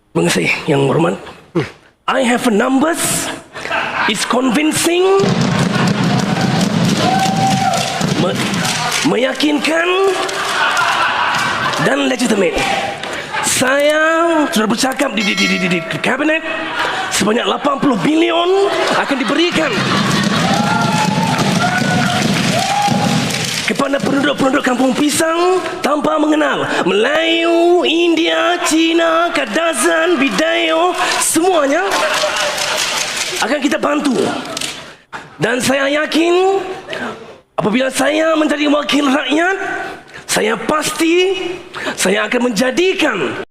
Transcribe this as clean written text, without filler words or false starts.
Terima kasih Yang Hormat. I have numbers. It's convincing. Meyakinkan dan legitimate. Saya sudah bercakap di kabinet sebanyak 80 bilion akan diberikan kepada penduduk-penduduk Kampung Pisang tanpa mengenal Melayu, India, Cina, Kadazan, Bidayo, semuanya akan kita bantu. Dan saya yakin apabila saya menjadi wakil rakyat, saya pasti saya akan menjadikan